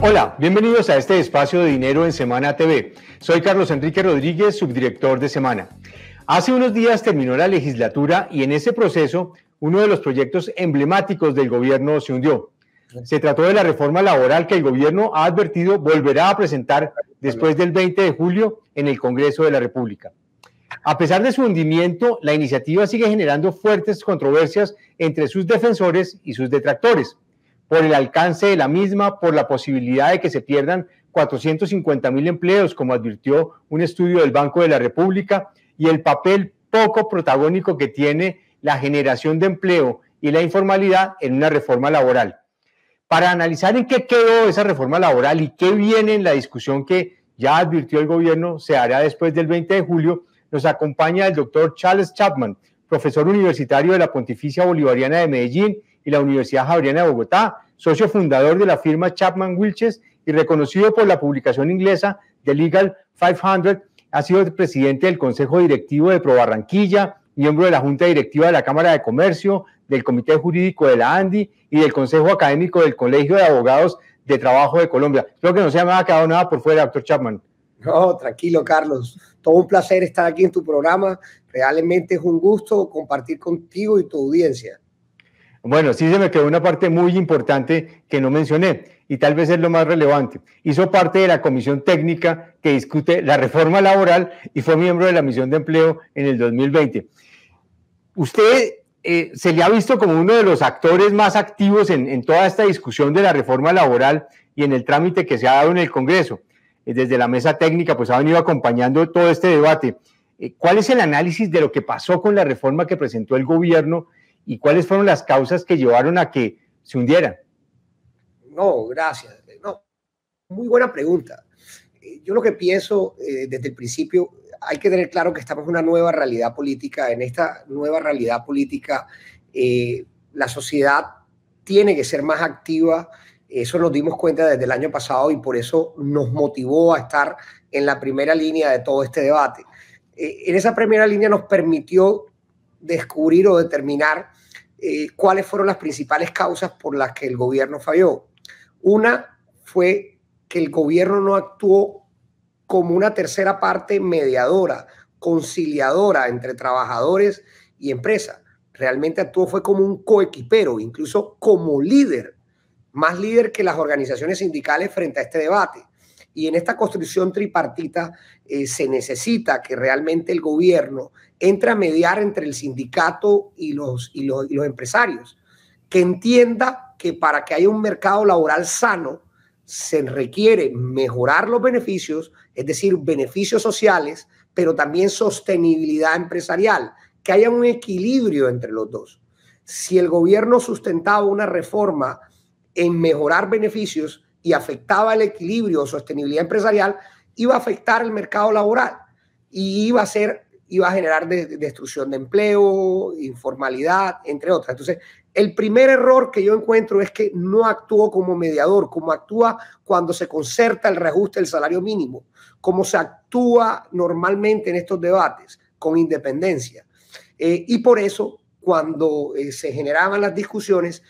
Hola, bienvenidos a este espacio de Dinero en Semana TV. Soy Carlos Enrique Rodríguez, subdirector de Semana. Hace unos días terminó la legislatura y en ese proceso uno de los proyectos emblemáticos del gobierno se hundió. Se trató de la reforma laboral que el gobierno ha advertido volverá a presentar después del 20 de julio en el Congreso de la República. A pesar de su hundimiento, la iniciativa sigue generando fuertes controversias entre sus defensores y sus detractores, por el alcance de la misma, por la posibilidad de que se pierdan 450.000 empleos, como advirtió un estudio del Banco de la República, y el papel poco protagónico que tiene la generación de empleo y la informalidad en una reforma laboral. Para analizar en qué quedó esa reforma laboral y qué viene en la discusión que ya advirtió el gobierno se hará después del 20 de julio, nos acompaña el doctor Charles Chapman, profesor universitario de la Pontificia Bolivariana de Medellín y la Universidad Javeriana de Bogotá, socio fundador de la firma Chapman Wilches y reconocido por la publicación inglesa The Legal 500. Ha sido presidente del Consejo Directivo de ProBarranquilla, miembro de la Junta Directiva de la Cámara de Comercio, del Comité Jurídico de la ANDI y del Consejo Académico del Colegio de Abogados de Trabajo de Colombia. Espero que no se me haya quedado nada por fuera, doctor Chapman. No, tranquilo, Carlos. Todo un placer estar aquí en tu programa. Realmente es un gusto compartir contigo y tu audiencia. Bueno, sí se me quedó una parte muy importante que no mencioné y tal vez es lo más relevante. Hizo parte de la comisión técnica que discute la reforma laboral y fue miembro de la misión de empleo en el 2020. Usted se le ha visto como uno de los actores más activos en toda esta discusión de la reforma laboral y en el trámite que se ha dado en el Congreso. Desde la mesa técnica pues ha venido acompañando todo este debate. ¿Cuál es el análisis de lo que pasó con la reforma que presentó el gobierno y cuáles fueron las causas que llevaron a que se hundiera? No, gracias. No, muy buena pregunta. Yo lo que pienso desde el principio, hay que tener claro que estamos en una nueva realidad política. En esta nueva realidad política, la sociedad tiene que ser más activa. Eso nos dimos cuenta desde el año pasado y por eso nos motivó a estar en la primera línea de todo este debate. En esa primera línea nos permitió descubrir o determinar cuáles fueron las principales causas por las que el gobierno falló. Una fue que el gobierno no actuó como una tercera parte mediadora, conciliadora entre trabajadores y empresa. Realmente actuó fue como un coequipero, incluso como líder, más líder que las organizaciones sindicales frente a este debate. Y en esta construcción tripartita se necesita que realmente el gobierno entre a mediar entre el sindicato y los empresarios, que entienda que para que haya un mercado laboral sano se requiere mejorar los beneficios, es decir, beneficios sociales, pero también sostenibilidad empresarial, que haya un equilibrio entre los dos. Si el gobierno sustentaba una reforma en mejorar beneficios y afectaba el equilibrio o sostenibilidad empresarial, iba a afectar el mercado laboral y iba a generar destrucción de empleo, informalidad, entre otras. Entonces, el primer error que yo encuentro es que no actuó como mediador, como actúa cuando se concerta el reajuste del salario mínimo, como se actúa normalmente en estos debates, con independencia. Y por eso, cuando se generaban las discusiones,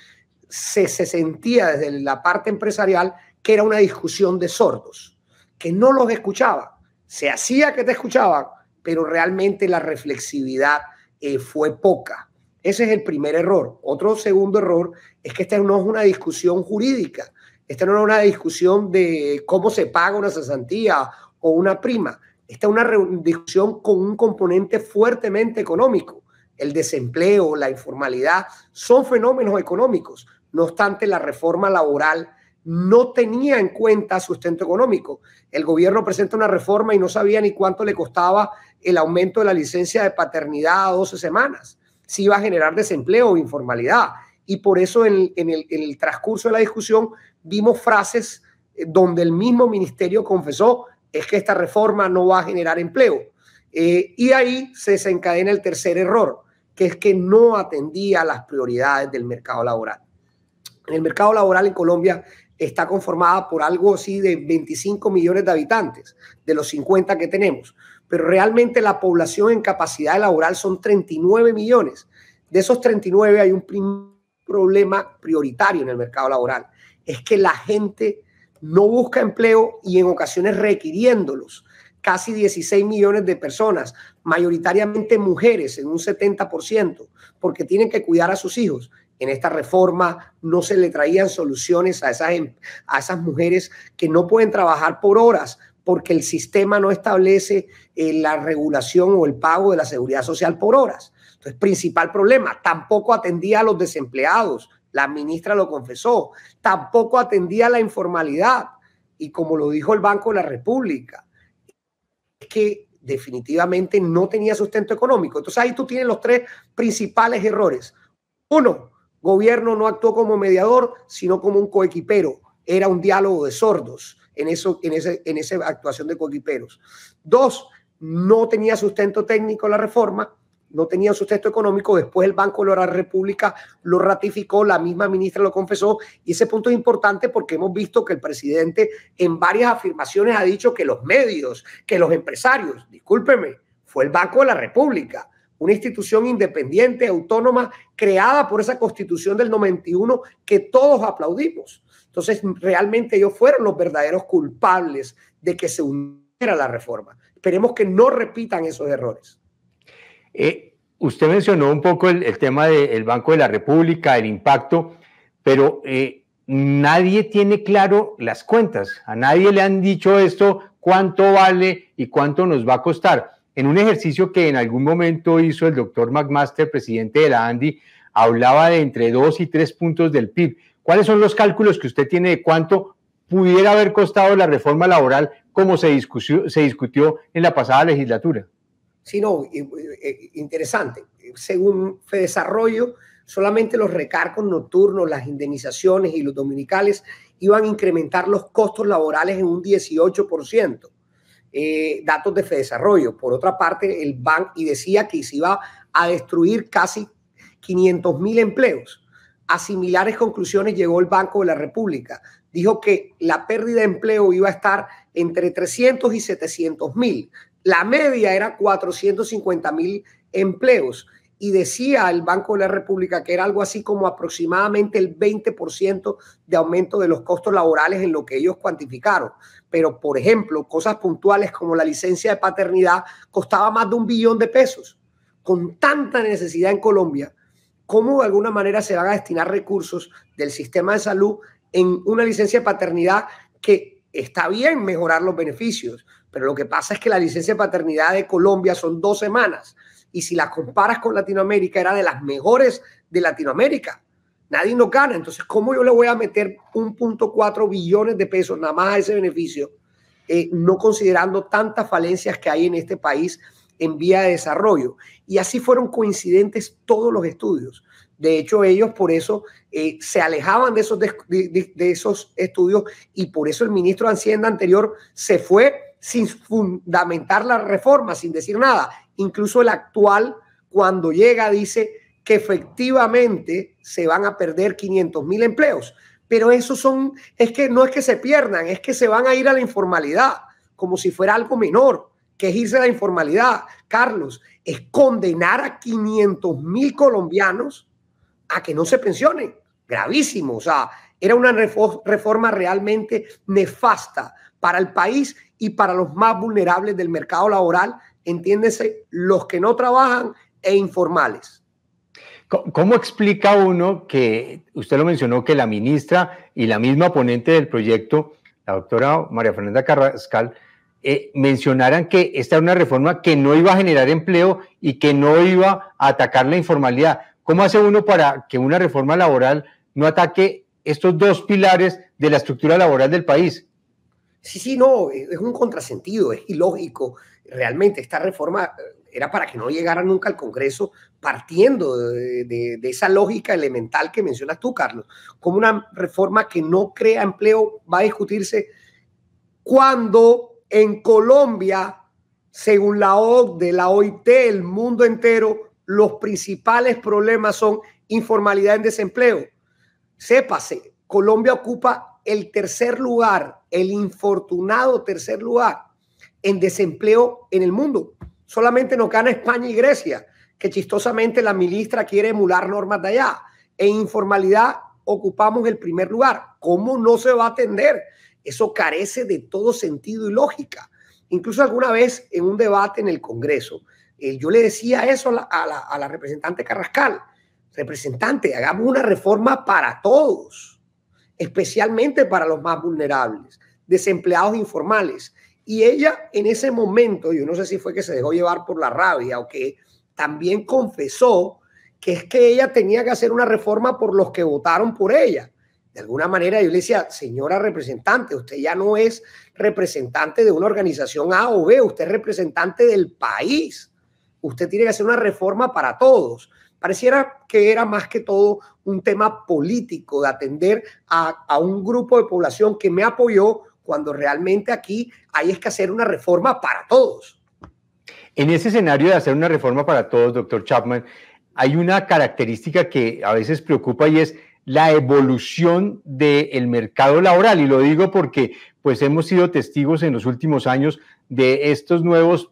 se sentía desde la parte empresarial que era una discusión de sordos, que no los escuchaba. Se hacía que te escuchaban, pero realmente la reflexividad fue poca. Ese es el primer error. Otro segundo error es que esta no es una discusión jurídica. Esta no es una discusión de cómo se paga una cesantía o una prima. Esta es una discusión con un componente fuertemente económico. El desempleo, la informalidad son fenómenos económicos. No obstante, la reforma laboral no tenía en cuenta sustento económico. El gobierno presenta una reforma y no sabía ni cuánto le costaba el aumento de la licencia de paternidad a 12 semanas, si iba a generar desempleo o informalidad. Y por eso en el transcurso de la discusión vimos frases donde el mismo ministerio confesó es que esta reforma no va a generar empleo. Y ahí se desencadena el tercer error, que es que no atendía a las prioridades del mercado laboral. El mercado laboral en Colombia está conformada por algo así de 25 millones de habitantes, de los 50 que tenemos. Pero realmente la población en capacidad laboral son 39 millones. De esos 39 hay un problema prioritario en el mercado laboral. Es que la gente no busca empleo y en ocasiones requiriéndolos. Casi 16 millones de personas, mayoritariamente mujeres en un 70%, porque tienen que cuidar a sus hijos. En esta reforma no se le traían soluciones a esas mujeres que no pueden trabajar por horas porque el sistema no establece la regulación o el pago de la seguridad social por horas. Entonces, principal problema, tampoco atendía a los desempleados. La ministra lo confesó. Tampoco atendía a la informalidad. Y como lo dijo el Banco de la República, es que definitivamente no tenía sustento económico. Entonces ahí tú tienes los tres principales errores. Uno, gobierno no actuó como mediador, sino como un coequipero. Era un diálogo de sordos en esa actuación de coequiperos. Dos, no tenía sustento técnico la reforma, no tenía sustento económico. Después el Banco de la República lo ratificó, la misma ministra lo confesó, y ese punto es importante porque hemos visto que el presidente en varias afirmaciones ha dicho que los medios, que los empresarios, discúlpeme, fue el Banco de la República, una institución independiente, autónoma, creada por esa Constitución del 91 que todos aplaudimos. Entonces, realmente ellos fueron los verdaderos culpables de que se hundiera la reforma. Esperemos que no repitan esos errores. Usted mencionó un poco el tema del Banco de la República, el impacto, pero nadie tiene claro las cuentas. A nadie le han dicho esto, cuánto vale y cuánto nos va a costar. En un ejercicio que en algún momento hizo el doctor McMaster, presidente de la ANDI, hablaba de entre 2 y 3 puntos del PIB. ¿Cuáles son los cálculos que usted tiene de cuánto pudiera haber costado la reforma laboral como se discutió en la pasada legislatura? Sí, no, interesante. Según Fedesarrollo, solamente los recargos nocturnos, las indemnizaciones y los dominicales iban a incrementar los costos laborales en un 18%. Datos de Fedesarrollo. Por otra parte, el BAN y decía que se iba a destruir casi 500.000 empleos. A similares conclusiones llegó el Banco de la República. Dijo que la pérdida de empleo iba a estar entre 300 y 700.000. La media era 450.000 empleos. Y decía el Banco de la República que era algo así como aproximadamente el 20% de aumento de los costos laborales en lo que ellos cuantificaron. Pero, por ejemplo, cosas puntuales como la licencia de paternidad costaba más de $1 billón. Con tanta necesidad en Colombia, ¿cómo de alguna manera se van a destinar recursos del sistema de salud en una licencia de paternidad que está bien mejorar los beneficios? Pero lo que pasa es que la licencia de paternidad de Colombia son 2 semanas. Y si la comparas con Latinoamérica, era de las mejores de Latinoamérica. Nadie nos gana. Entonces, ¿cómo yo le voy a meter 1.4 billones de pesos nada más a ese beneficio, no considerando tantas falencias que hay en este país en vía de desarrollo? Y así fueron coincidentes todos los estudios. De hecho, ellos por eso se alejaban de esos estudios, y por eso el ministro de Hacienda anterior se fue sin fundamentar la reforma, sin decir nada. Incluso el actual, cuando llega, dice que efectivamente se van a perder 500.000 empleos. Pero es que no es que se pierdan, es que se van a ir a la informalidad, como si fuera algo menor. ¿Qué es irse a la informalidad, Carlos? Es condenar a 500.000 colombianos a que no se pensionen. Gravísimo. O sea, era una reforma realmente nefasta para el país y para los más vulnerables del mercado laboral, entiéndese, los que no trabajan e informales. ¿Cómo explica uno que, usted lo mencionó, que la ministra y la misma ponente del proyecto, la doctora María Fernanda Carrascal, mencionaran que esta era una reforma que no iba a generar empleo y que no iba a atacar la informalidad? ¿Cómo hace uno para que una reforma laboral no ataque estos 2 pilares de la estructura laboral del país? Sí, no, es un contrasentido, es ilógico. Realmente esta reforma era para que no llegara nunca al Congreso, partiendo de esa lógica elemental que mencionas tú, Carlos. Como una reforma que no crea empleo va a discutirse cuando en Colombia, según la OCDE, la OIT, el mundo entero, los principales problemas son informalidad y desempleo. Sépase, Colombia ocupa el tercer lugar, el infortunado tercer lugar en desempleo en el mundo. Solamente nos gana España y Grecia, que chistosamente la ministra quiere emular normas de allá. En informalidad ocupamos el primer lugar. ¿Cómo no se va a atender Eso carece de todo sentido y lógica. Incluso alguna vez en un debate en el Congreso, yo le decía eso a la representante Carrascal: representante, hagamos una reforma para todos, especialmente para los más vulnerables, desempleados informales. Y ella en ese momento, yo no sé si fue que se dejó llevar por la rabia o que también confesó que es que ella tenía que hacer una reforma por los que votaron por ella. De alguna manera yo le decía: señora representante, usted ya no es representante de una organización A o B, usted es representante del país. Usted tiene que hacer una reforma para todos. Pareciera que era más que todo un tema político de atender a un grupo de población que me apoyó, cuando realmente aquí hay que hacer una reforma para todos. En ese escenario de hacer una reforma para todos, doctor Chapman, hay una característica que a veces preocupa, y es la evolución del mercado laboral. Y lo digo porque pues hemos sido testigos en los últimos años de estos nuevos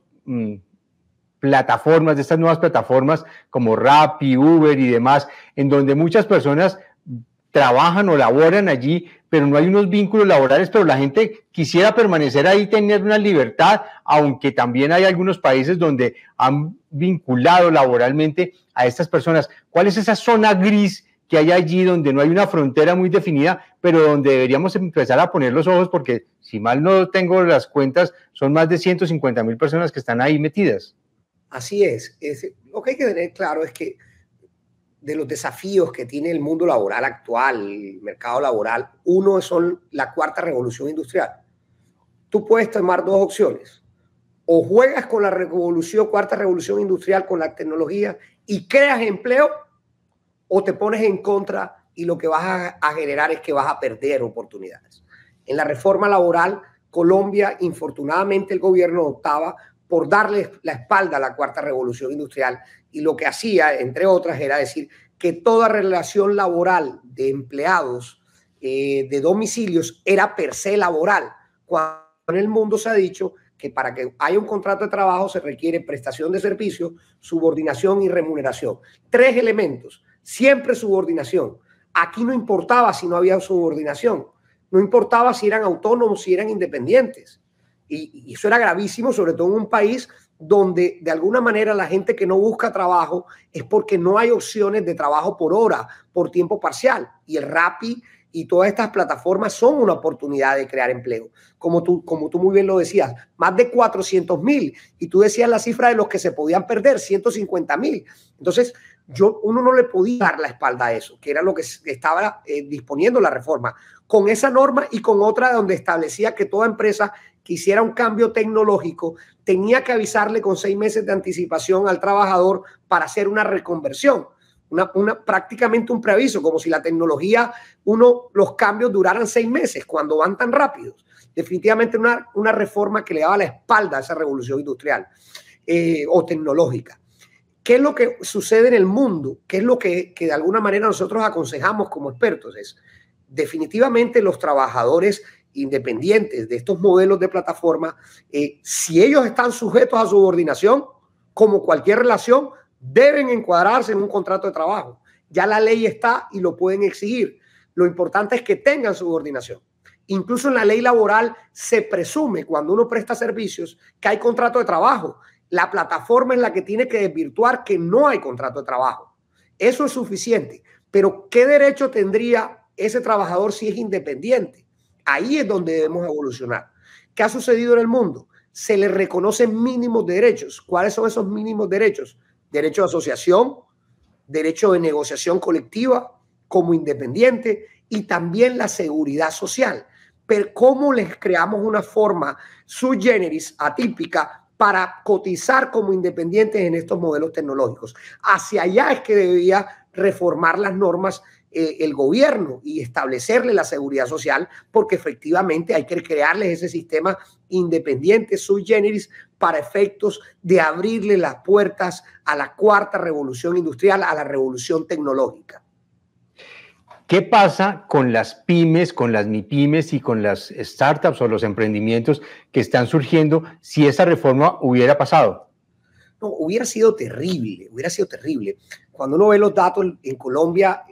plataformas, de estas nuevas plataformas como Rappi, Uber y demás, en donde muchas personas trabajan o laboran allí, pero no hay unos vínculos laborales, pero la gente quisiera permanecer ahí, tener una libertad, aunque también hay algunos países donde han vinculado laboralmente a estas personas. ¿Cuál es esa zona gris que hay allí donde no hay una frontera muy definida, pero donde deberíamos empezar a poner los ojos? Porque si mal no tengo las cuentas, son más de 150,000 personas que están ahí metidas. Así es. Lo que hay que tener claro es que de los desafíos que tiene el mundo laboral actual, el mercado laboral, uno son la cuarta revolución industrial. Tú puedes tomar dos opciones: o juegas con la cuarta revolución industrial, con la tecnología, y creas empleo, o te pones en contra y lo que vas a generar es que vas a perder oportunidades. En la reforma laboral, Colombia, infortunadamente, el gobierno optaba por darle la espalda a la cuarta revolución industrial, y lo que hacía, entre otras, era decir que toda relación laboral de empleados de domicilios era per se laboral, cuando en el mundo se ha dicho que para que haya un contrato de trabajo se requiere prestación de servicios, subordinación y remuneración. Tres elementos, siempre subordinación. Aquí no importaba si no había subordinación, no importaba si eran autónomos, si eran independientes. Y eso era gravísimo, sobre todo en un país donde de alguna manera la gente que no busca trabajo es porque no hay opciones de trabajo por hora, por tiempo parcial. Y el Rappi y todas estas plataformas son una oportunidad de crear empleo. Como tú muy bien lo decías, más de 400,000. Y tú decías la cifra de los que se podían perder, 150,000. Entonces, uno no le podía dar la espalda a eso, que era lo que estaba disponiendo la reforma, con esa norma y con otra donde establecía que toda empresa que hiciera un cambio tecnológico tenía que avisarle con 6 meses de anticipación al trabajador para hacer una reconversión, prácticamente un preaviso, como si la tecnología, los cambios duraran 6 meses cuando van tan rápidos. Definitivamente una reforma que le daba la espalda a esa revolución industrial o tecnológica. ¿Qué es lo que sucede en el mundo? ¿Qué es lo que de alguna manera nosotros aconsejamos como expertos? Es definitivamente los trabajadores independientes de estos modelos de plataforma, si ellos están sujetos a subordinación, como cualquier relación, deben encuadrarse en un contrato de trabajo. Ya la ley está y lo pueden exigir. Lo importante es que tengan subordinación. Incluso en la ley laboral se presume, cuando uno presta servicios, que hay contrato de trabajo. La plataforma es la que tiene que desvirtuar que no hay contrato de trabajo. Eso es suficiente. Pero ¿qué derecho tendría ese trabajador si es independiente? Ahí es donde debemos evolucionar. ¿Qué ha sucedido en el mundo? Se le reconocen mínimos derechos. ¿Cuáles son esos mínimos derechos? Derecho de asociación, derecho de negociación colectiva como independiente, y también la seguridad social. Pero ¿cómo les creamos una forma sui generis, atípica, para cotizar como independientes en estos modelos tecnológicos? Hacia allá es que debía reformar las normas el gobierno y establecerle la seguridad social, porque efectivamente hay que crearles ese sistema independiente sui generis para efectos de abrirle las puertas a la cuarta revolución industrial, a la revolución tecnológica. ¿Qué pasa con las pymes, con las MIPYMES y con las startups o los emprendimientos que están surgiendo si esa reforma hubiera pasado? No, hubiera sido terrible, hubiera sido terrible. Cuando uno ve los datos en Colombia,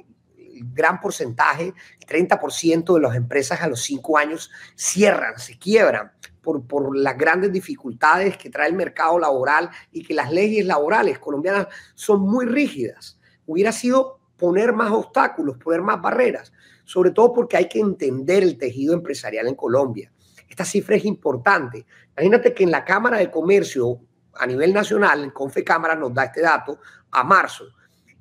gran porcentaje, el 30% de las empresas a los 5 años cierran, se quiebran por las grandes dificultades que trae el mercado laboral y que las leyes laborales colombianas son muy rígidas. Hubiera sido poner más obstáculos, poner más barreras, sobre todo porque hay que entender el tejido empresarial en Colombia. Esta cifra es importante. Imagínate que en la Cámara de Comercio a nivel nacional, el Confecámara nos da este dato, a marzo,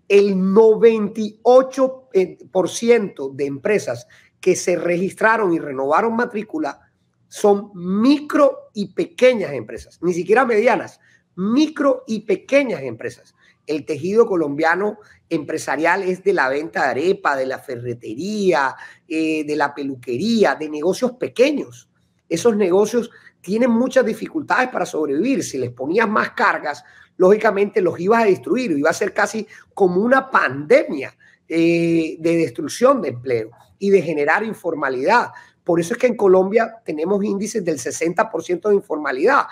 el 98% de empresas que se registraron y renovaron matrícula son micro y pequeñas empresas, ni siquiera medianas, micro y pequeñas empresas. El tejido colombiano empresarial es de la venta de arepa, de la ferretería, de la peluquería, de negocios pequeños. Esos negocios tienen muchas dificultades para sobrevivir. Si les ponías más cargas, lógicamente los ibas a destruir. Iba a ser casi como una pandemia de destrucción de empleo y de generar informalidad. Por eso es que en Colombia tenemos índices del 60% de informalidad,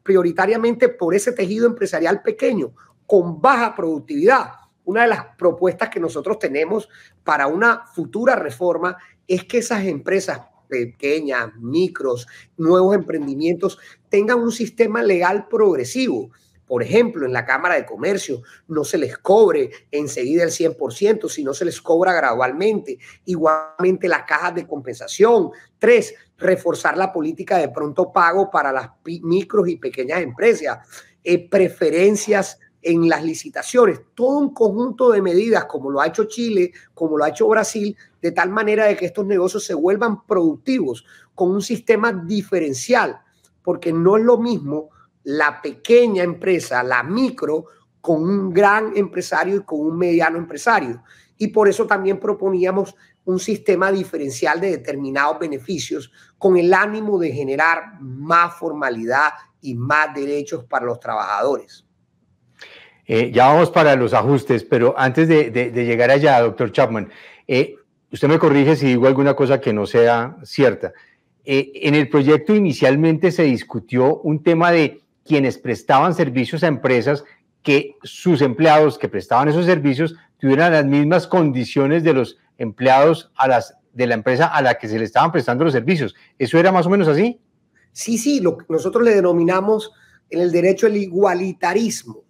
prioritariamente por ese tejido empresarial pequeño, con baja productividad. Una de las propuestas que nosotros tenemos para una futura reforma es que esas empresas pequeñas, micros, nuevos emprendimientos tengan un sistema legal progresivo. Por ejemplo, en la Cámara de Comercio no se les cobre enseguida el 100%, sino se les cobra gradualmente. Igualmente las cajas de compensación. 3, reforzar la política de pronto pago para las micros y pequeñas empresas. Preferencias en las licitaciones. Todo un conjunto de medidas como lo ha hecho Chile, como lo ha hecho Brasil, de tal manera de que estos negocios se vuelvan productivos con un sistema diferencial, porque no es lo mismo la pequeña empresa, la micro, con un gran empresario y con un mediano empresario. Y por eso también proponíamos un sistema diferencial de determinados beneficios con el ánimo de generar más formalidad y más derechos para los trabajadores. Ya vamos para los ajustes, pero antes de llegar allá, doctor Chapman, usted me corrige si digo alguna cosa que no sea cierta. En el proyecto inicialmente se discutió un tema de quienes prestaban servicios a empresas, que sus empleados que prestaban esos servicios tuvieran las mismas condiciones de los empleados de la empresa a la que se le estaban prestando los servicios. ¿Eso era más o menos así? Sí, lo que nosotros le denominamos en el derecho el igualitarismo.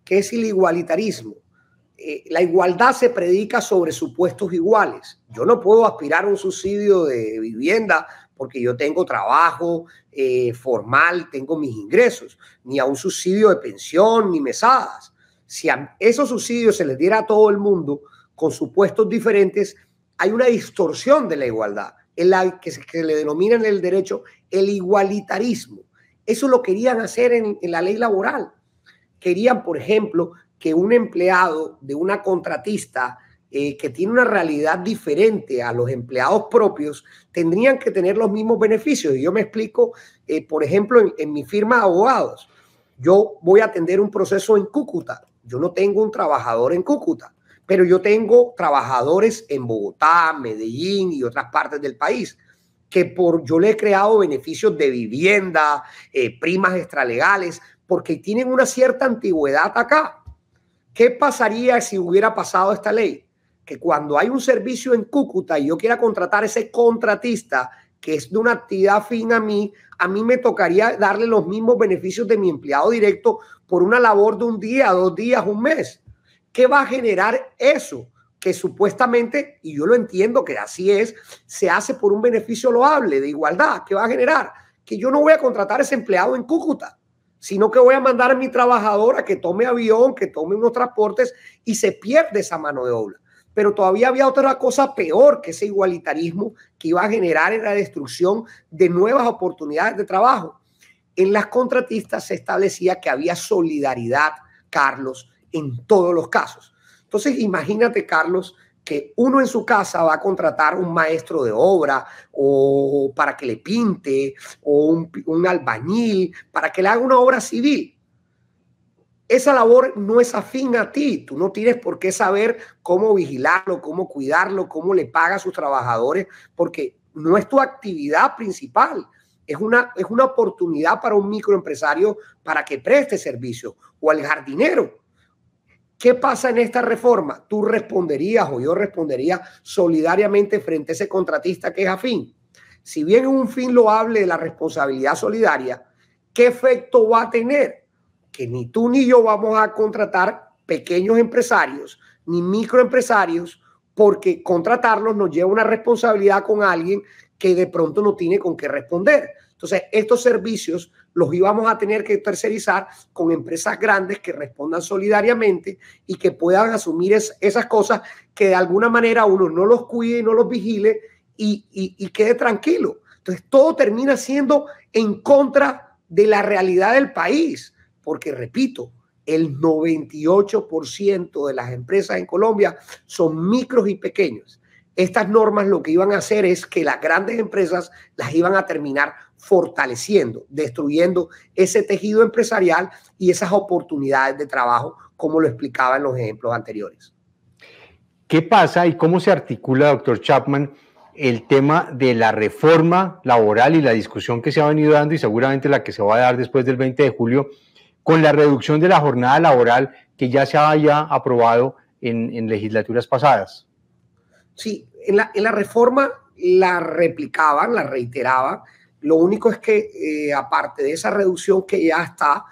¿Qué es el igualitarismo? La igualdad se predica sobre supuestos iguales. Yo no puedo aspirar a un subsidio de vivienda porque yo tengo trabajo formal, tengo mis ingresos, ni a un subsidio de pensión, ni mesadas. Si a esos subsidios se les diera a todo el mundo con supuestos diferentes, hay una distorsión de la igualdad, en la que le denomina en el derecho el igualitarismo. Eso lo querían hacer en la ley laboral. Querían, por ejemplo, que un empleado de una contratista que tiene una realidad diferente a los empleados propios tendrían que tener los mismos beneficios. Y yo me explico, por ejemplo, en mi firma de abogados, yo voy a atender un proceso en Cúcuta. Yo no tengo un trabajador en Cúcuta, pero yo tengo trabajadores en Bogotá, Medellín y otras partes del país, que yo le he creado beneficios de vivienda, primas extralegales, porque tienen una cierta antigüedad acá. ¿Qué pasaría si hubiera pasado esta ley? Que cuando hay un servicio en Cúcuta y yo quiera contratar a ese contratista que es de una actividad afín a mí me tocaría darle los mismos beneficios de mi empleado directo por una labor de un día, 2 días, un mes. ¿Qué va a generar eso? Que supuestamente, y yo lo entiendo que así es, se hace por un beneficio loable de igualdad. ¿Qué va a generar? Que yo no voy a contratar a ese empleado en Cúcuta, sino que voy a mandar a mi trabajador a que tome avión, que tome unos transportes y se pierde esa mano de obra. Pero todavía había otra cosa peor que ese igualitarismo que iba a generar en la destrucción de nuevas oportunidades de trabajo. En las contratistas se establecía que había solidaridad, Carlos, en todos los casos. Entonces, imagínate, Carlos, que uno en su casa va a contratar un maestro de obra o para que le pinte o un albañil para que le haga una obra civil. Esa labor no es afín a ti. Tú no tienes por qué saber cómo vigilarlo, cómo cuidarlo, cómo le paga a sus trabajadores, porque no es tu actividad principal. Es una oportunidad para un microempresario para que preste servicio, o al jardinero. ¿Qué pasa en esta reforma? Tú responderías o yo respondería solidariamente frente a ese contratista que es afín. Si bien es un fin loable de la responsabilidad solidaria, ¿qué efecto va a tener? Que ni tú ni yo vamos a contratar pequeños empresarios ni microempresarios, porque contratarlos nos lleva una responsabilidad con alguien que de pronto no tiene con qué responder. Entonces, estos servicios los íbamos a tener que tercerizar con empresas grandes que respondan solidariamente y que puedan asumir esas cosas, que de alguna manera uno no los cuide y no los vigile y quede tranquilo. Entonces, todo termina siendo en contra de la realidad del país, porque, repito, el 98% de las empresas en Colombia son micros y pequeños. Estas normas lo que iban a hacer es que las grandes empresas las iban a terminar fortaleciendo, destruyendo ese tejido empresarial y esas oportunidades de trabajo, como lo explicaba en los ejemplos anteriores. ¿Qué pasa y cómo se articula, doctor Chapman, el tema de la reforma laboral y la discusión que se ha venido dando y seguramente la que se va a dar después del 20 de julio con la reducción de la jornada laboral que ya se había aprobado en legislaturas pasadas? Sí, en la reforma la replicaban, la reiteraban. Lo único es que aparte de esa reducción que ya está,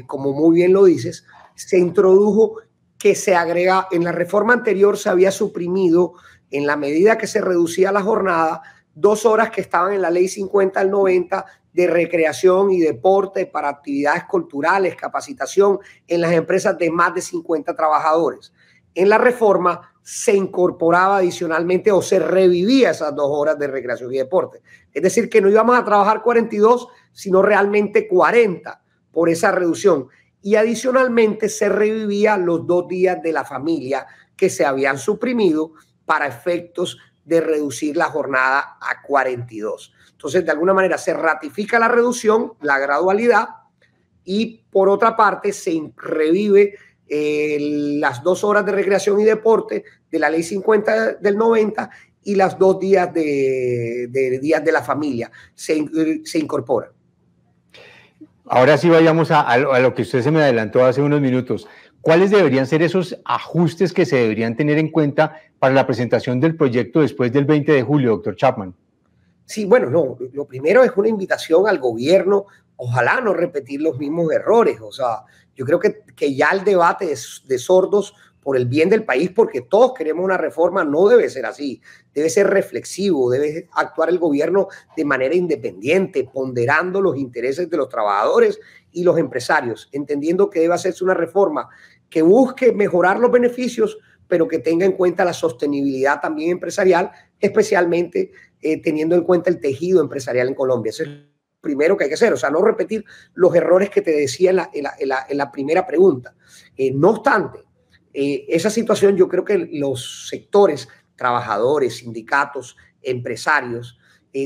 como muy bien lo dices, se introdujo que se agrega, en la reforma anterior se había suprimido, en la medida que se reducía la jornada, 2 horas que estaban en la ley 50 al 90 de recreación y deporte para actividades culturales, capacitación en las empresas de más de 50 trabajadores. En la reforma se incorporaba adicionalmente o se revivía esas 2 horas de recreación y deporte. Es decir, que no íbamos a trabajar 42, sino realmente 40 por esa reducción. Y adicionalmente se revivía los 2 días de la familia que se habían suprimido para efectos de reducir la jornada a 42. Entonces, de alguna manera se ratifica la reducción, la gradualidad, y por otra parte se revive las 2 horas de recreación y deporte de la ley 50 del 90 y las 2 días de días de la familia se incorporan. Ahora sí vayamos a lo que usted se me adelantó hace unos minutos. ¿Cuáles deberían ser esos ajustes que se deberían tener en cuenta para la presentación del proyecto después del 20 de julio, doctor Chapman? Sí, bueno, no, lo primero es una invitación al gobierno, ojalá no repetir los mismos errores. O sea, yo creo que ya el debate de sordos por el bien del país, porque todos queremos una reforma, no debe ser así. Debe ser reflexivo, debe actuar el gobierno de manera independiente, ponderando los intereses de los trabajadores y los empresarios, entendiendo que debe hacerse una reforma que busque mejorar los beneficios, pero que tenga en cuenta la sostenibilidad también empresarial, especialmente teniendo en cuenta el tejido empresarial en Colombia. Eso es lo primero que hay que hacer, o sea, no repetir los errores que te decía en la primera pregunta. No obstante, esa situación, yo creo que los sectores, trabajadores, sindicatos, empresarios,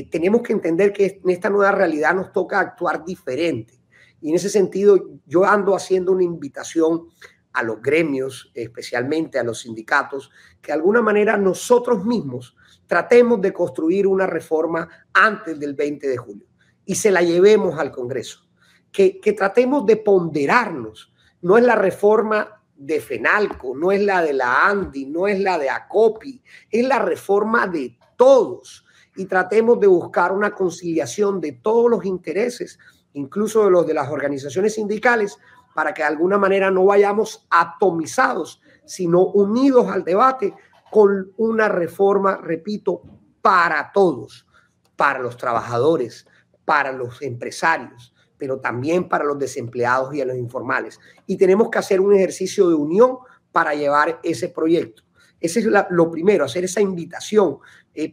tenemos que entender que en esta nueva realidad nos toca actuar diferente. Y en ese sentido, yo ando haciendo una invitación a los gremios, especialmente a los sindicatos, que de alguna manera nosotros mismos tratemos de construir una reforma antes del 20 de julio y se la llevemos al Congreso. Que tratemos de ponderarnos. No es la reforma de FENALCO, no es la de la ANDI, no es la de ACOPI, es la reforma de todos. Y tratemos de buscar una conciliación de todos los intereses, incluso de los de las organizaciones sindicales, para que de alguna manera no vayamos atomizados, sino unidos al debate con una reforma, repito, para todos, para los trabajadores, para los empresarios, pero también para los desempleados y a los informales. Y tenemos que hacer un ejercicio de unión para llevar ese proyecto. Ese es lo primero, hacer esa invitación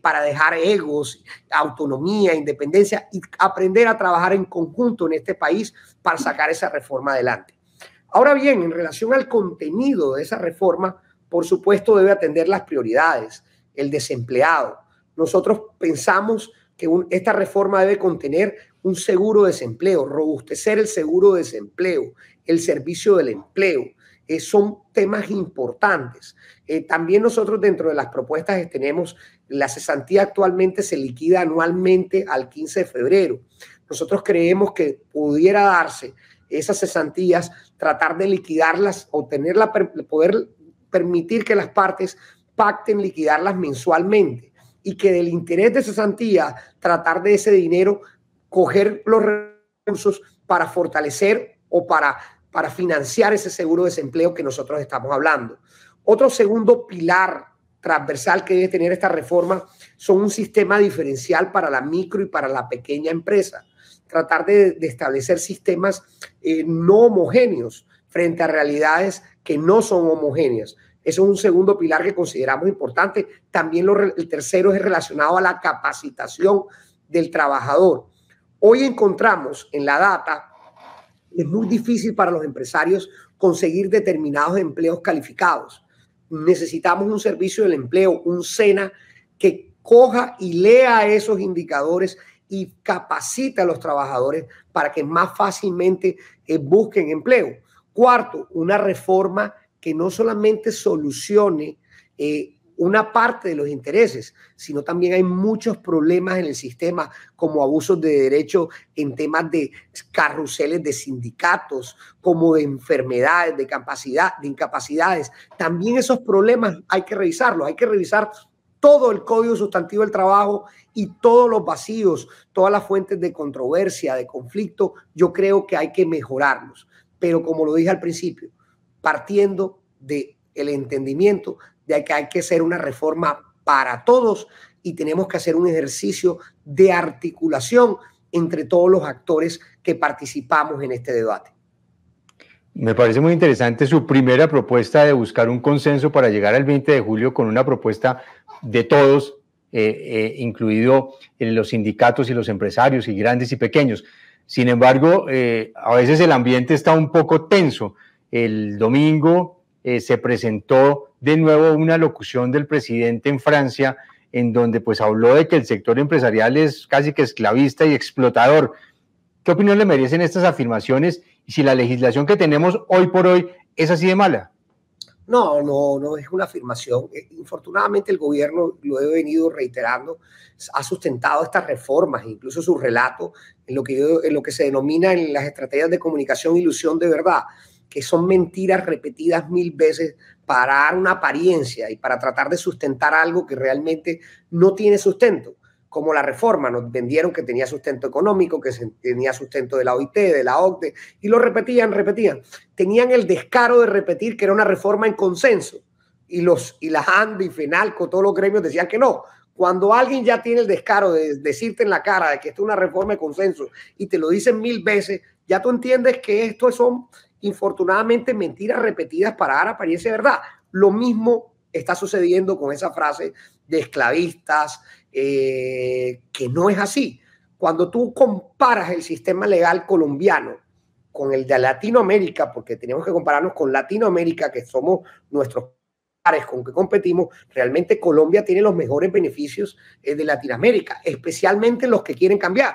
para dejar egos, autonomía, independencia y aprender a trabajar en conjunto en este país para sacar esa reforma adelante. Ahora bien, en relación al contenido de esa reforma, por supuesto debe atender las prioridades, el desempleado. Nosotros pensamos que esta reforma debe contener un seguro de desempleo, robustecer el seguro de desempleo, el servicio del empleo. Son temas importantes. También nosotros dentro de las propuestas tenemos la cesantía actualmente se liquida anualmente al 15 de febrero. Nosotros creemos que pudiera darse esas cesantías, tratar de liquidarlas o poder permitir que las partes pacten liquidarlas mensualmente y que del interés de cesantía tratar de ese dinero coger los recursos para fortalecer o para financiar ese seguro de desempleo que nosotros estamos hablando. Otro segundo pilar transversal que debe tener esta reforma son un sistema diferencial para la micro y para la pequeña empresa. Tratar de establecer sistemas no homogéneos frente a realidades que no son homogéneas. Eso es un segundo pilar que consideramos importante. También el tercero es relacionado a la capacitación del trabajador. Hoy encontramos en la data, es muy difícil para los empresarios conseguir determinados empleos calificados. Necesitamos un servicio del empleo, un SENA, que coja y lea esos indicadores y capacita a los trabajadores para que más fácilmente busquen empleo. Cuarto, una reforma que no solamente solucione una parte de los intereses, sino también hay muchos problemas en el sistema, como abusos de derecho en temas de carruseles de sindicatos, como de enfermedades, de incapacidades. También esos problemas hay que revisarlos, hay que revisar todo el Código Sustantivo del Trabajo y todos los vacíos, todas las fuentes de controversia, de conflicto. Yo creo que hay que mejorarlos, pero como lo dije al principio, partiendo del entendimiento de que hay que hacer una reforma para todos y tenemos que hacer un ejercicio de articulación entre todos los actores que participamos en este debate. Me parece muy interesante su primera propuesta de buscar un consenso para llegar al 20 de julio con una propuesta de todos, incluido en los sindicatos y los empresarios y grandes y pequeños. Sin embargo, a veces el ambiente está un poco tenso. El domingo se presentó de nuevo una locución del presidente en Francia, en donde pues habló de que el sector empresarial es casi que esclavista y explotador. ¿Qué opinión le merecen estas afirmaciones y si la legislación que tenemos hoy por hoy es así de mala? No es una afirmación. Infortunadamente el gobierno, lo he venido reiterando, ha sustentado estas reformas, incluso su relato en lo que se denomina en las estrategias de comunicación ilusión de verdad, que son mentiras repetidas 1000 veces para dar una apariencia y para tratar de sustentar algo que realmente no tiene sustento. Como la reforma, nos vendieron que tenía sustento económico, que tenía sustento de la OIT, de la OCDE, y lo repetían. Tenían el descaro de repetir que era una reforma en consenso, y las ANDE y FENALCO, todos los gremios decían que no. Cuando alguien ya tiene el descaro de decirte en la cara de que esto es una reforma de consenso y te lo dicen 1000 veces, ya tú entiendes que esto son infortunadamente mentiras repetidas para dar apariencia de verdad. Lo mismo está sucediendo con esa frase de esclavistas, que no es así. Cuando tú comparas el sistema legal colombiano con el de Latinoamérica, porque tenemos que compararnos con Latinoamérica, que somos nuestros pares con que competimos, realmente Colombia tiene los mejores beneficios de Latinoamérica, especialmente los que quieren cambiar.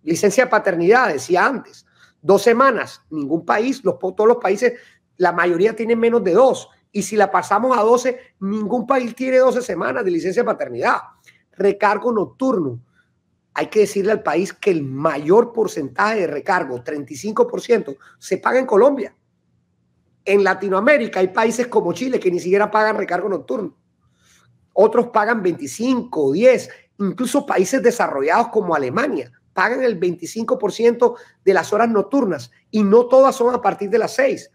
Licencia de paternidad, decía antes, 2 semanas, ningún país, todos los países, la mayoría tienen menos de 2. Y si la pasamos a 12, ningún país tiene 12 semanas de licencia de paternidad. Recargo nocturno. Hay que decirle al país que el mayor porcentaje de recargo, 35%, se paga en Colombia. En Latinoamérica hay países como Chile que ni siquiera pagan recargo nocturno. Otros pagan 25, 10, incluso países desarrollados como Alemania pagan el 25% de las horas nocturnas y no todas son a partir de las 6.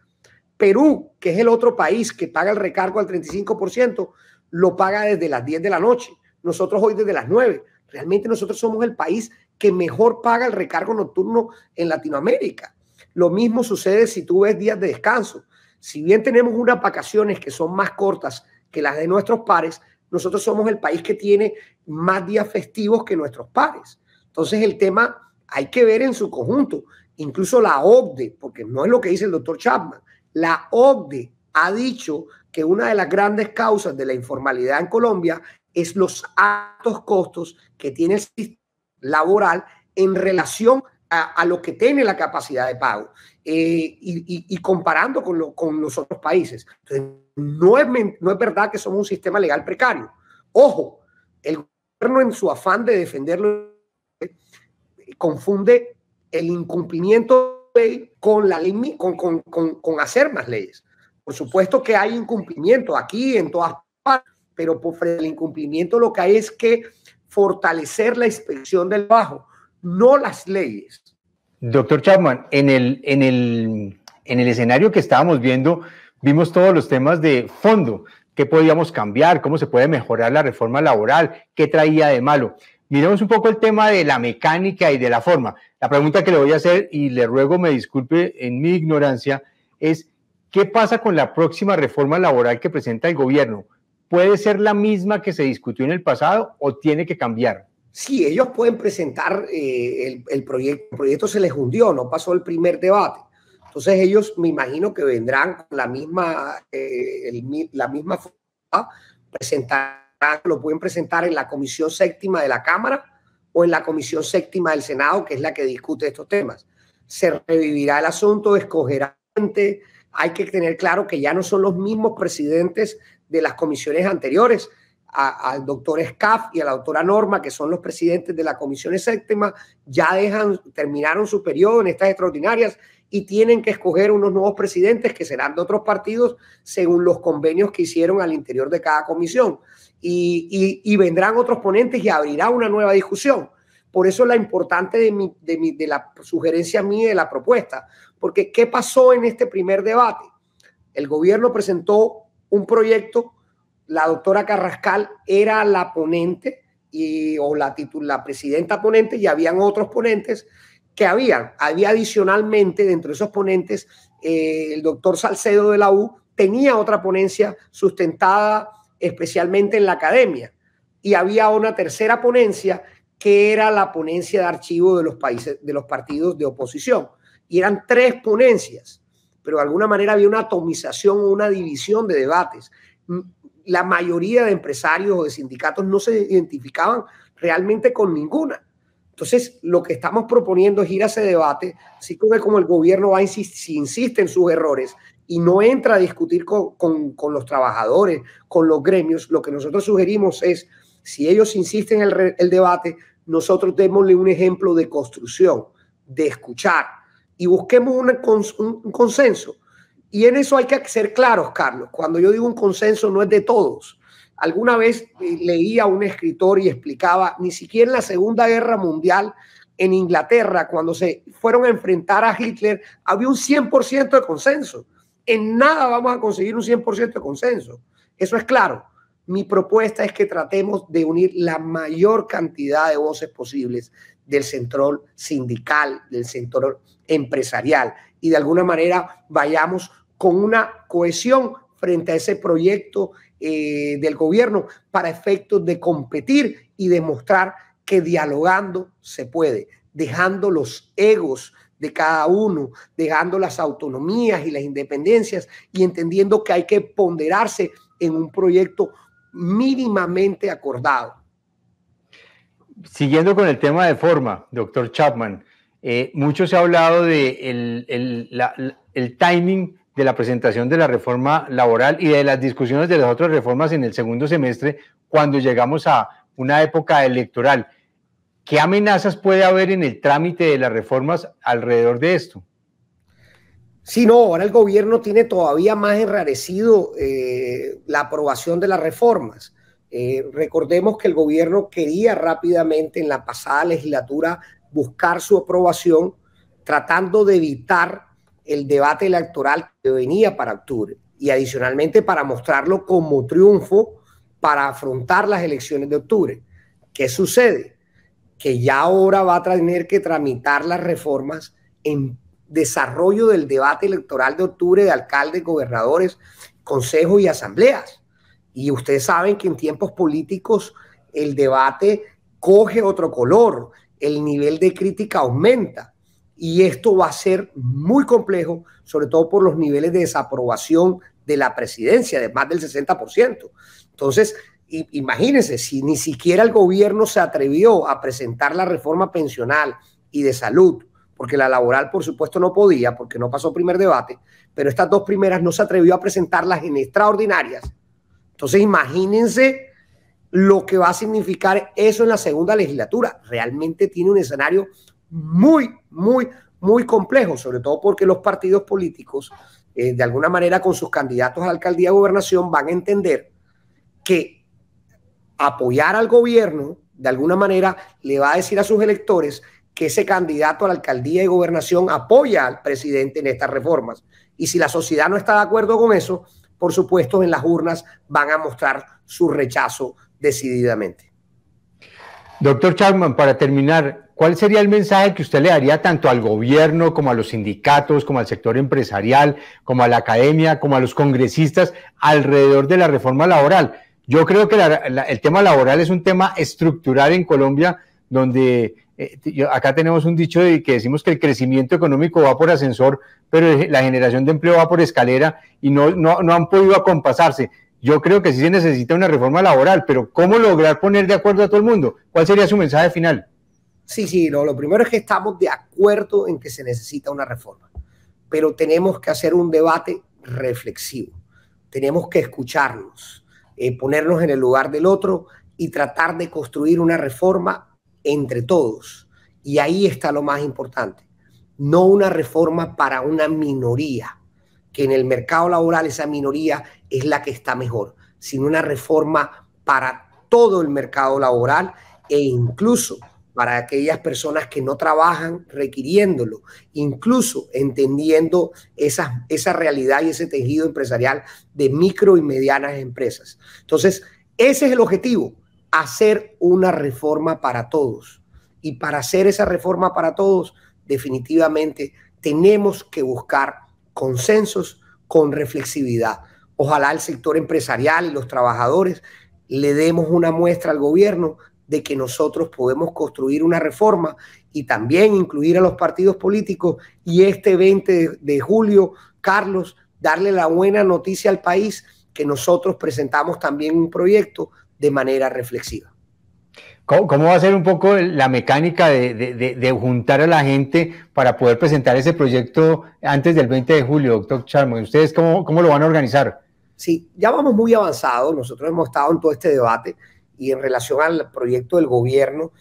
Perú, que es el otro país que paga el recargo al 35%, lo paga desde las 10 de la noche. Nosotros hoy desde las 9. Realmente nosotros somos el país que mejor paga el recargo nocturno en Latinoamérica. Lo mismo sucede si tú ves días de descanso. Si bien tenemos unas vacaciones que son más cortas que las de nuestros pares, nosotros somos el país que tiene más días festivos que nuestros pares. Entonces el tema hay que ver en su conjunto. Incluso la OCDE, porque no es lo que dice el doctor Chapman, la OCDE ha dicho que una de las grandes causas de la informalidad en Colombia es los altos costos que tiene el sistema laboral en relación a lo que tiene la capacidad de pago y comparando con los otros países. Entonces, no es verdad que somos un sistema legal precario. Ojo, el gobierno en su afán de defenderlo confunde el incumplimiento con con hacer más leyes. Por supuesto que hay incumplimiento aquí en todas partes, pero por frente al incumplimiento lo que hay es que fortalecer la inspección del trabajo, no las leyes. Doctor Chapman, en el escenario que estábamos viendo, vimos todos los temas de fondo, qué podíamos cambiar, cómo se puede mejorar la reforma laboral, qué traía de malo. Miremos un poco el tema de la mecánica y de la forma. La pregunta que le voy a hacer, y le ruego me disculpe en mi ignorancia, es ¿qué pasa con la próxima reforma laboral que presenta el gobierno? ¿Puede ser la misma que se discutió en el pasado o tiene que cambiar? Sí, ellos pueden presentar el proyecto. El proyecto se les hundió, no pasó el primer debate. Entonces ellos me imagino que vendrán con la misma forma, lo pueden presentar en la Comisión Séptima de la Cámara o en la Comisión Séptima del Senado, que es la que discute estos temas. Se revivirá el asunto, escogerá gente. Hay que tener claro que ya no son los mismos presidentes de las comisiones anteriores. Al doctor Scaf y a la doctora Norma, que son los presidentes de la Comisión Séptima, ya terminaron su periodo en estas extraordinarias y tienen que escoger unos nuevos presidentes que serán de otros partidos según los convenios que hicieron al interior de cada comisión. Y vendrán otros ponentes y abrirá una nueva discusión. Por eso la importante de la sugerencia mía de la propuesta. Porque ¿qué pasó en este primer debate? El gobierno presentó un proyecto, la doctora Carrascal era la ponente o la presidenta ponente, y habían otros ponentes que había adicionalmente dentro de esos ponentes, el doctor Salcedo de la U tenía otra ponencia sustentada especialmente en la academia, y había una tercera ponencia que era la ponencia de archivo de los partidos de oposición, y eran 3 ponencias, pero de alguna manera había una atomización o una división de debates. La mayoría de empresarios o de sindicatos no se identificaban realmente con ninguna. Entonces, lo que estamos proponiendo es ir a ese debate, así como el gobierno va si insiste en sus errores y no entra a discutir con los trabajadores, con los gremios. Lo que nosotros sugerimos es, si ellos insisten en el debate, nosotros démosle un ejemplo de construcción, de escuchar, y busquemos un consenso. Y en eso hay que ser claros, Carlos. Cuando yo digo un consenso, no es de todos. Alguna vez leía a un escritor y explicaba, ni siquiera en la Segunda Guerra Mundial, en Inglaterra, cuando se fueron a enfrentar a Hitler, había un 100% de consenso. En nada vamos a conseguir un 100% de consenso. Eso es claro. Mi propuesta es que tratemos de unir la mayor cantidad de voces posibles del sector sindical, del sector empresarial, y de alguna manera vayamos con una cohesión frente a ese proyecto del gobierno para efectos de competir y demostrar que dialogando se puede, dejando los egos de cada uno, dejando las autonomías y las independencias y entendiendo que hay que ponderarse en un proyecto mínimamente acordado. Siguiendo con el tema de forma, doctor Chapman, mucho se ha hablado de el timing de la presentación de la reforma laboral y de las discusiones de las otras reformas en el segundo semestre cuando llegamos a una época electoral. ¿Qué amenazas puede haber en el trámite de las reformas alrededor de esto? Sí, no, ahora el gobierno tiene todavía más enrarecido la aprobación de las reformas. Recordemos que el gobierno quería rápidamente en la pasada legislatura buscar su aprobación, tratando de evitar el debate electoral que venía para octubre y adicionalmente para mostrarlo como triunfo para afrontar las elecciones de octubre. ¿Qué sucede? Que ya ahora va a tener que tramitar las reformas en desarrollo del debate electoral de octubre de alcaldes, gobernadores, consejos y asambleas. Y ustedes saben que en tiempos políticos el debate coge otro color, el nivel de crítica aumenta. Y esto va a ser muy complejo, sobre todo por los niveles de desaprobación de la presidencia, de más del 60%. Entonces, imagínense, si ni siquiera el gobierno se atrevió a presentar la reforma pensional y de salud, porque la laboral, por supuesto, no podía, porque no pasó primer debate, pero estas 2 primeras no se atrevió a presentarlas en extraordinarias. Entonces, imagínense lo que va a significar eso en la segunda legislatura. Realmente tiene un escenario muy muy complejo, sobre todo porque los partidos políticos, de alguna manera con sus candidatos a la alcaldía y gobernación, van a entender que apoyar al gobierno, de alguna manera, le va a decir a sus electores que ese candidato a la alcaldía y gobernación apoya al presidente en estas reformas. Y si la sociedad no está de acuerdo con eso, por supuesto, en las urnas van a mostrar su rechazo decididamente. Doctor Chapman, para terminar, ¿cuál sería el mensaje que usted le daría tanto al gobierno como a los sindicatos, como al sector empresarial, como a la academia, como a los congresistas alrededor de la reforma laboral? Yo creo que el tema laboral es un tema estructural en Colombia, donde acá tenemos un dicho que decimos que el crecimiento económico va por ascensor, pero la generación de empleo va por escalera y no han podido acompasarse. Yo creo que sí se necesita una reforma laboral, pero ¿cómo lograr poner de acuerdo a todo el mundo? ¿Cuál sería su mensaje final? Sí, lo primero es que estamos de acuerdo en que se necesita una reforma, pero tenemos que hacer un debate reflexivo. Tenemos que escucharnos, ponernos en el lugar del otro y tratar de construir una reforma entre todos. Y ahí está lo más importante. No una reforma para una minoría, que en el mercado laboral esa minoría es la que está mejor, sino una reforma para todo el mercado laboral e incluso para aquellas personas que no trabajan requiriéndolo, incluso entendiendo esa realidad y ese tejido empresarial de micro y medianas empresas. Entonces, ese es el objetivo, hacer una reforma para todos. Y para hacer esa reforma para todos, definitivamente tenemos que buscar consensos con reflexividad. Ojalá el sector empresarial y los trabajadores le demos una muestra al gobierno de que nosotros podemos construir una reforma y también incluir a los partidos políticos y este 20 de julio, Carlos, darle la buena noticia al país que nosotros presentamos también un proyecto de manera reflexiva. ¿Cómo va a ser un poco la mecánica de juntar a la gente para poder presentar ese proyecto antes del 20 de julio, doctor Chapman? ¿Ustedes cómo lo van a organizar? Sí, ya vamos muy avanzados. Nosotros hemos estado en todo este debate y en relación al proyecto del gobierno,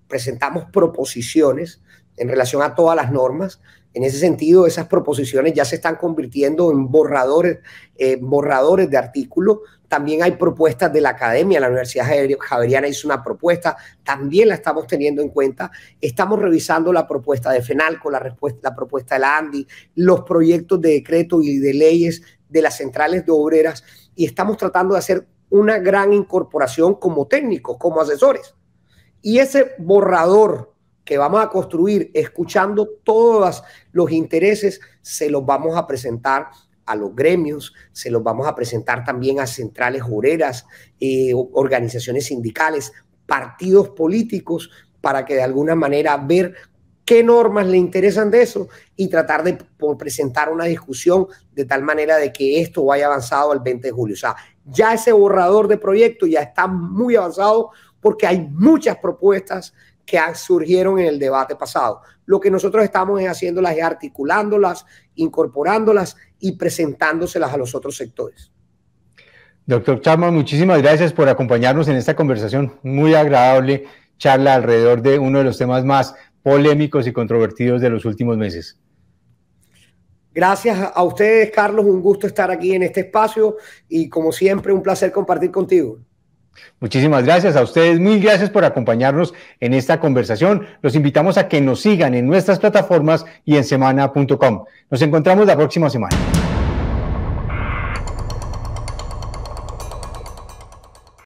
presentamos proposiciones en relación a todas las normas. En ese sentido, esas proposiciones ya se están convirtiendo en borradores de artículos. También hay propuestas de la academia, la Universidad Javeriana hizo una propuesta, también la estamos teniendo en cuenta. Estamos revisando la propuesta de FENALCO, la propuesta de la ANDI, los proyectos de decreto y de leyes de las centrales de obreras y estamos tratando de hacer una gran incorporación como técnicos, como asesores. Y ese borrador que vamos a construir, escuchando todos los intereses, se los vamos a presentar a los gremios, se los vamos a presentar también a centrales obreras, organizaciones sindicales, partidos políticos, para que de alguna manera ver qué normas le interesan de eso y tratar de presentar una discusión de tal manera de que esto vaya avanzado el 20 de julio. O sea, ya ese borrador de proyecto ya está muy avanzado porque hay muchas propuestas que surgieron en el debate pasado. Lo que nosotros estamos haciéndolas es articulándolas, incorporándolas y presentándoselas a los otros sectores. Doctor Chapman, muchísimas gracias por acompañarnos en esta conversación muy agradable, charla alrededor de uno de los temas más polémicos y controvertidos de los últimos meses. Gracias a ustedes, Carlos, un gusto estar aquí en este espacio y como siempre un placer compartir contigo. Muchísimas gracias a ustedes, mil gracias por acompañarnos en esta conversación. Los invitamos a que nos sigan en nuestras plataformas y en semana.com. Nos encontramos la próxima semana.